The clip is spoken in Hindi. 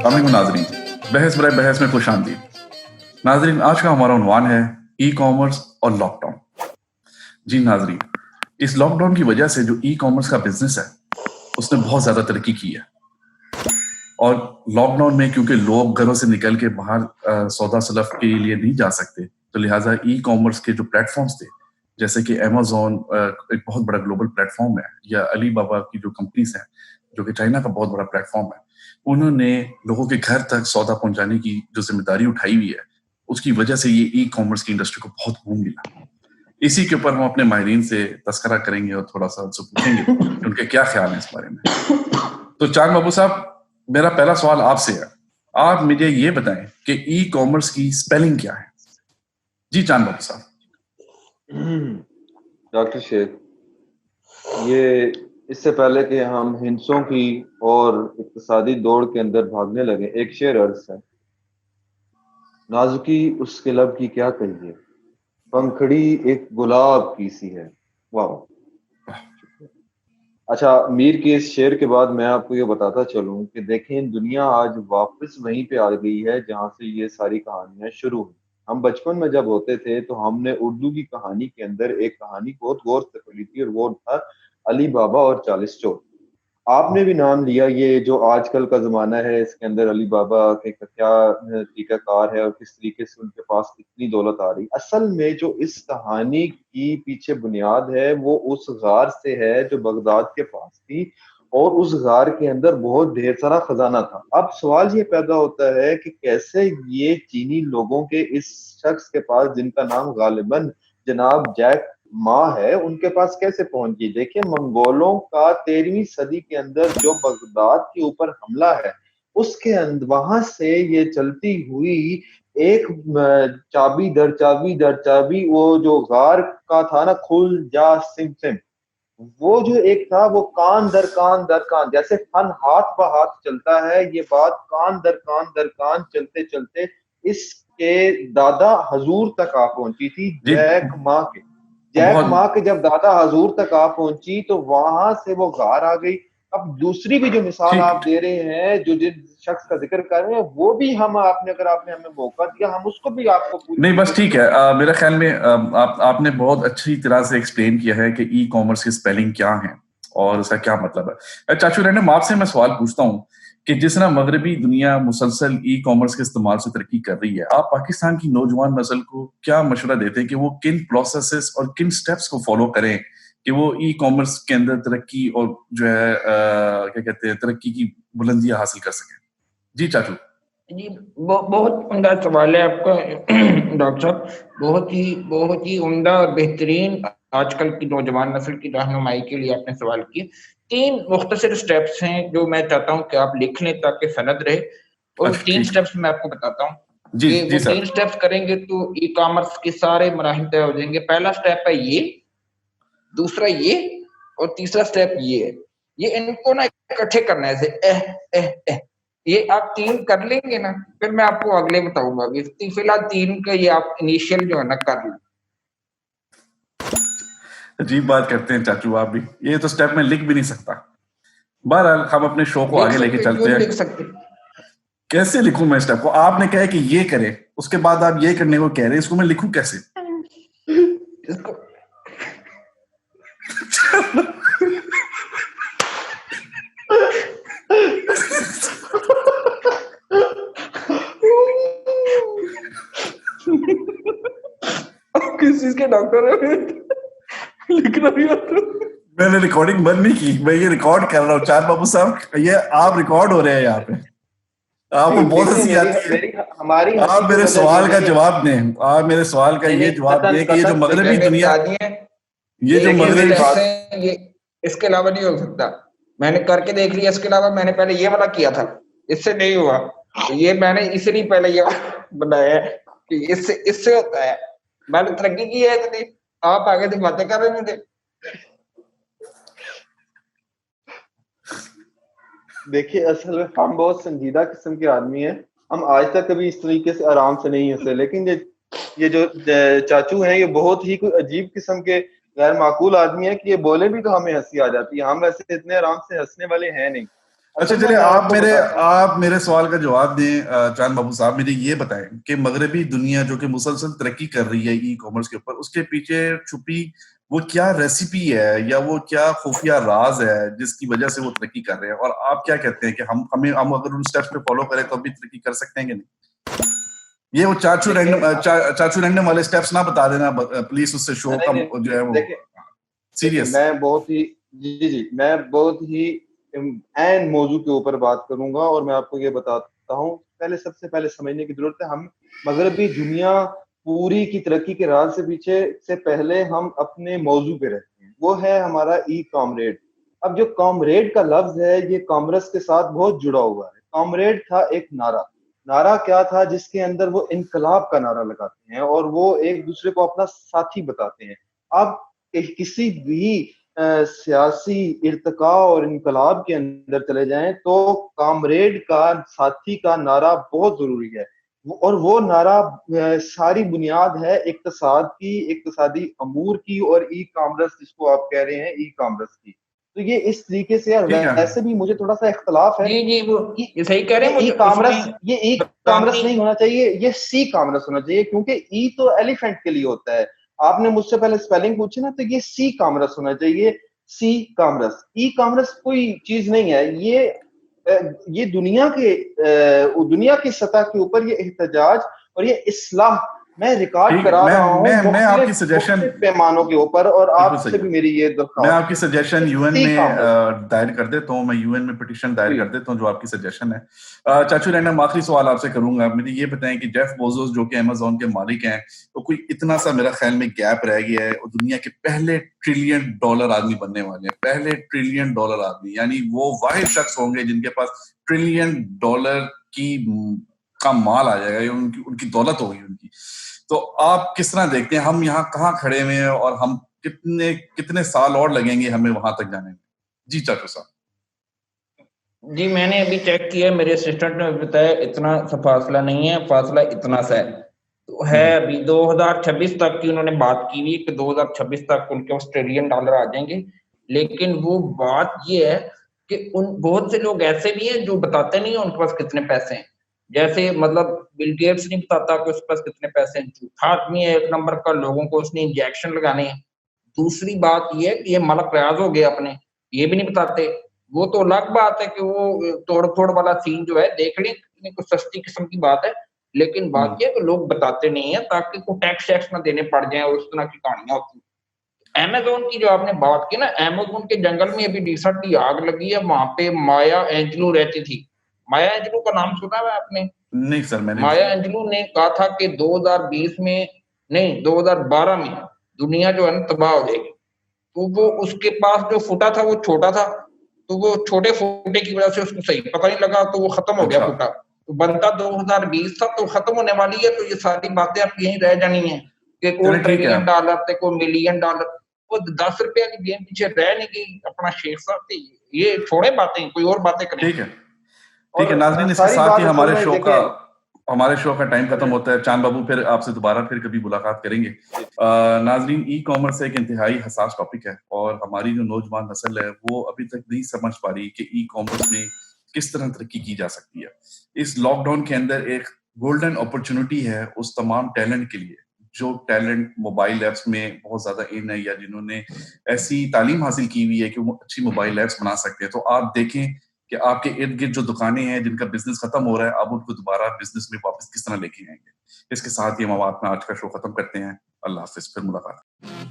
अस्सलाम नाजरीन, बहस बराए बहस में खुश आमदीद। नाजरीन, आज का हमारा उन्वान है ई कॉमर्स और लॉकडाउन। जी नाजरीन, इस लॉकडाउन की वजह से जो ई कॉमर्स का बिजनेस है उसने बहुत ज्यादा तरक्की की है। और लॉकडाउन में क्योंकि लोग घरों से निकल के बाहर सौदा सलफ के लिए नहीं जा सकते, तो लिहाजा ई कॉमर्स के जो प्लेटफॉर्म्स थे, जैसे कि अमेजोन एक बहुत बड़ा ग्लोबल प्लेटफॉर्म है, या अली बाबा की जो कंपनीज हैं जो कि चाइना का बहुत बड़ा प्लेटफॉर्म है, उन्होंने लोगों के घर तक सौदा पहुंचाने की जो जिम्मेदारी उठाई हुई है, उसकी वजह से ये ई कॉमर्स की इंडस्ट्री को बहुत बूम मिला। इसी के ऊपर हम अपने माहिरीन से तस्करा करेंगे और थोड़ा सा उनसे पूछेंगे कि उनके क्या ख्याल है इस बारे में। तो चांद बाबू साहब, मेरा पहला सवाल आपसे है, आप मुझे ये बताएं कि ई कॉमर्स की स्पेलिंग क्या है। जी चांद बाबू साहब। डॉक्टर शेख, ये इससे पहले कि हम हिंसों की और इक्तिसादी दौड़ के अंदर भागने लगे, एक शेर अर्ज है, नाजुकी उसके लब की क्या कहिए, पंखड़ी एक गुलाब की सी है। वाह। अच्छा, मीर के इस शेर के बाद मैं आपको ये बताता चलूं कि देखें, दुनिया आज वापस वहीं पे आ गई है जहां से ये सारी कहानियां शुरू हुई। हम बचपन में जब होते थे तो हमने उर्दू की कहानी के अंदर एक कहानी बहुत गौर से पढ़ी थी, और वो था अली बाबा और 40 चोर। आपने भी नाम लिया, ये जो आजकल का जमाना है इसके अंदर अली बाबा के का क्या तरीकाकार है और किस तरीके से उनके पास इतनी दौलत आ रही। असल में जो इस कहानी की पीछे बुनियाद है वो उस गार से है जो बगदाद के पास थी, और उस गार के अंदर बहुत ढेर सारा खजाना था। अब सवाल ये पैदा होता है कि कैसे ये चीनी लोगों के इस शख्स के पास, जिनका नाम गालिबन जनाब जैक माँ है, उनके पास कैसे पहुंची। देखिए, मंगोलों का 13वीं सदी के अंदर जो बगदाद के ऊपर हमला है, उसके अंदर वहां से ये चलती हुई एक चाबी दर चाबी, वो जो गार का था ना, खुल जा सिम सिम, वो जो एक था वो कान दर कान, जैसे फन हाथ ब हाथ चलता है, ये बात कान दर कान चलते चलते इसके दादा हजूर तक आ पहुंची थी, जैक माँ के। जैक माँ के जब दादा हजूर तक आ पहुंची तो वहां से वो गार आ गई। अब दूसरी भी जो मिसाल आप दे रहे हैं, जो जिस शख्स का जिक्र कर रहे हैं, वो भी हम अगर आपने हमें मौका दिया, हम उसको भी आपको पूरी नहीं, बस ठीक है। मेरा ख्याल में आपने बहुत अच्छी तरह से एक्सप्लेन किया है कि ई कॉमर्स की स्पेलिंग क्या है और उसका क्या मतलब है। चाचू रैंडम, आपसे मैं सवाल पूछता हूँ कि जिस तरह मगरबी दुनिया मुसलसल ई कॉमर्स के इस्तेमाल से तरक्की कर रही है, आप पाकिस्तान की नौजवान नस्ल को क्या मशवरा देते हैं कि वो किन प्रोसेसेस और किन स्टेप्स को फॉलो करें कि वो ई कॉमर्स के अंदर तरक्की और जो है क्या कहते हैं, तरक्की की बुलंदियां हासिल कर सकें। जी चाचू। जी, बहुत उम्दा सवाल है आपका डॉक्टर साहब। बहुत ही उम्दा और बेहतरीन आजकल की नौजवान नस्ल की रहनुमाई के लिए आपने सवाल किए। 3 मुख्तसर स्टेप्स हैं जो मैं चाहता हूं कि आप लिख लें ताकि सनद रहे, और 3 स्टेप्स मैं आपको बताता हूं कि वो 3 स्टेप्स करेंगे तो ई कॉमर्स के सारे मराहिल तय हो जाएंगे। पहला स्टेप है ये, दूसरा ये, और तीसरा स्टेप ये है। ये इनको ना इकट्ठे करना है, ऐसे ये आप 3 कर लेंगे ना, फिर मैं आपको अगले बताऊंगा। फिलहाल 3 का ये आप इनिशियल जो है ना कर लें। अजीब बात करते हैं चाचू आप भी, ये तो स्टेप में लिख भी नहीं सकता। बहरहाल हम अपने शो को आगे लेके चलते हैं। लिख सकते। कैसे लिखूं मैं स्टेप को? आपने कहा कि ये करे, उसके बाद आप ये करने को कह रहे हैं, इसको मैं लिखूं कैसे? इसको किस चीज के डॉक्टर है? लिखना भी आता। मैंने रिकॉर्डिंग बंद नहीं की, मैं ये रिकॉर्ड कर रहा हूँ। चार बाबू साहब, ये आप रिकॉर्ड हो रहे हैं यहाँ पे, आपको बहुत हंसी आती है। हमारी आप मेरे सवाल का जवाब दें, आप मेरे सवाल का ये जवाब दें कि ये जो मगरबी दुनिया, ये जो मगरबी, ये इसके अलावा नहीं हो सकता। मैंने करके देख लिया, इसके अलावा मैंने पहले ये वाला किया था, इससे नहीं हुआ, तो ये मैंने इसलिए पहले ये बनाया है कि इससे होता है। मैंने तरक्की की है इतनी, आप आगे से बातें कर रहे थे। देखिए, असल में हम बहुत संजीदा किस्म के आदमी हैं। हम आज तक कभी इस तरीके से आराम से नहीं हंसे, लेकिन ये जो चाचू हैं, ये बहुत ही कोई अजीब किस्म के गैर माकूल आदमी है कि ये बोले भी तो हमें हंसी आ जाती है। हम वैसे इतने आराम से हंसने वाले हैं नहीं। अच्छा असल में चलिए, मैं आपको बताता हूँ। आप मेरे सवाल का जवाब दें। चांद बाबू साहब, मुझे ये बताएं कि मगरबी दुनिया जो कि मुसलसल तरक्की कर रही है ई कॉमर्स के ऊपर, उसके पीछे छुपी वो क्या रेसिपी है या वो क्या खुफिया राज है जिसकी वजह से वो तरक्की कर रहे हैं? और आप क्या कहते हैं कि हम अगर उन स्टेप्स पे फॉलो करें तो भी तरक्की कर सकते हैं कि नहीं? ये वो देखिए चाचू रैंडम वाले स्टेप्स ना बता देना प्लीज, उससे शो नहीं का नहीं, जो है वो देखिए देखिए सीरियस। मैं बहुत ही जी जी मैं बहुत ही ऐन मौजू के ऊपर बात करूंगा और मैं आपको ये बताता हूँ। पहले सबसे पहले समझने की जरूरत है, हम मगरबी दुनिया पूरी की तरक्की के राज से पीछे से पहले हम अपने मौजू पे रहते हैं, वो है हमारा ई कॉमरेड। अब जो कॉमरेड का लफ्ज है ये कॉमर्स के साथ बहुत जुड़ा हुआ है। कॉमरेड था एक नारा। नारा क्या था? जिसके अंदर वो इनकलाब का नारा लगाते हैं और वो एक दूसरे को अपना साथी बताते हैं। अब किसी भी सियासी इर्तिका और इनकलाब के अंदर चले जाएं तो कामरेड का, साथी का नारा बहुत जरूरी है। और वो नारा सारी बुनियाद है इक्तसाद की, इक्तसादी अमूर की और ई कामर्स जिसको आप कह रहे हैं ई कामर्स की। तो ये इस तरीके से, और ठीक है। वैसे भी मुझे थोड़ा सा इख्तलाफ है। जी जी, वो ये ये सही कह रहे ये हैं, ई मुझे कामर्स उसमें ये ई कामर्स बाकी नहीं होना चाहिए, ये सी कामर्स होना चाहिए, क्योंकि ई तो एलिफेंट के लिए होता है। आपने मुझसे पहले स्पेलिंग पूछी ना, तो ये सी कामर्स होना चाहिए। सी कामर्स, ई कामर्स कोई चीज नहीं है। ये दुनिया की सतह के ऊपर ये एहतजाज और ये इस्लाह मैं रिकॉर्ड ठीक है, करा रहा हूँ मैं आपकी मुख्तलिफ सजेशन मुख्तलिफ पैमानों के ऊपर, और बिल्कुल सही आपसे है। भी मेरी ये मैं दरख्वास्त आपकी है सजेशन कि यूएन सी में कामर्स। दायर कर देता हूँ। मैं यूएन में पिटीशन दायर जी कर देता हूँ जो आपकी सजेशन है। चाचू रैंडम, आखिरी सवाल आपसे करूंगा। मुझे ये बताएं कि जेफ बेजोस जो कि अमेजोन के मालिक हैं, तो कोई इतना सा मेरा ख्याल में गैप रह गया है और दुनिया के पहले ट्रिलियन डॉलर आदमी बनने वाले हैं। पहले ट्रिलियन डॉलर आदमी, यानी वो वाहिद शख्स होंगे जिनके पास ट्रिलियन डॉलर की का माल आ जाएगा, या उनकी उनकी दौलत होगी उनकी। तो आप किस तरह देखते हैं, हम यहाँ कहाँ खड़े हुए हैं और हम कितने कितने साल और लगेंगे हमें वहां तक जाने में? जी चाचू साहब। जी, मैंने अभी चेक किया, मेरे असिस्टेंट ने बताया इतना सा फासला नहीं है, फासला इतना सा है। तो है हम्म। अभी 2026 तक की उन्होंने बात की हुई कि 2026 तक उनके ऑस्ट्रेलियन डॉलर आ जाएंगे। लेकिन वो बात ये है कि उन बहुत से लोग ऐसे भी हैं जो बताते नहीं है उनके पास कितने पैसे हैं। जैसे मतलब बिल गेट्स नहीं बताता कि उसके पास कितने पैसे हैं। झूठा आदमी है एक नंबर का, लोगों को उसने इंजेक्शन लगाने हैं। दूसरी बात ये है कि ये मलक रियाज हो गए अपने, ये भी नहीं बताते। वो तो अलग बात है कि वो तोड़-फोड़ वाला सीन जो है देख लें, कितनी कुछ सस्ती किस्म की बात है। लेकिन बात ये है कि लोग बताते नहीं हैं ताकि को टैक्स शैक्स ना देने पड़ जाएँ और उस तरह की कहानियाँ होती हैं। अमेज़न की जो आपने बात की ना, अमेज़न के जंगल में अभी रिसेंटली आग लगी है, वहाँ पे माया एंजेलो रहती थी। माया एंजेलो का नाम सुना है आपने? नहीं सर, मैंने नहीं माया सुना। एंजेलो ने कहा था कि 2020 में नहीं 2012 में दुनिया जो है ना तबाह हो जाएगी। तो वो उसके पास जो फुटा था वो छोटा था, तो वो छोटे फुटे की वजह से उसको सही पता नहीं लगा, तो वो खत्म हो गया अच्छा। फुटा। तो बनता 2020 था, तो खत्म होने वाली है, तो ये सारी बातें अब यहीं रह जानी है कि कोई चलिए ठीक है। ट्रिलियन डॉलर ते कोई मिलियन डॉलर। वो 10 रुपया की गेम पीछे रह नहीं गई अपना शेख साहब थी। ये छोड़े बातें, कोई और बातें करें। ठीक है। ठीक और है नाजरीन, इसके सारी साथ ही बात असल में देखें। हमारे शो का टाइम खत्म और होता है। चांद बाबू, फिर आपसे दोबारा फिर कभी मुलाकात करेंगे। नाजरीन, ई कॉमर्स एक इंतहाई हसास टॉपिक है और हमारी जो नौजवान नस्ल है वो अभी तक नहीं समझ पा रही कि ई कॉमर्स में किस तरह तरक्की की जा सकती है। इस लॉकडाउन के अंदर एक गोल्डन अपॉर्चुनिटी है उस तमाम टैलेंट के लिए जो टैलेंट मोबाइल ऐप्स में बहुत ज्यादा इन है, या जिन्होंने ऐसी तालीम हासिल की हुई है कि वो अच्छी मोबाइल ऐप्स बना सकते हैं। तो आप देखें कि आपके इर्द गिर्द जो दुकानें हैं जिनका बिजनेस खत्म हो रहा है, आप उनको दोबारा बिजनेस में वापस किस तरह लेके आएंगे। इसके साथ ही हम अपना आज का शो खत्म करते हैं। अल्लाह हाफिज, फिर मुलाकात।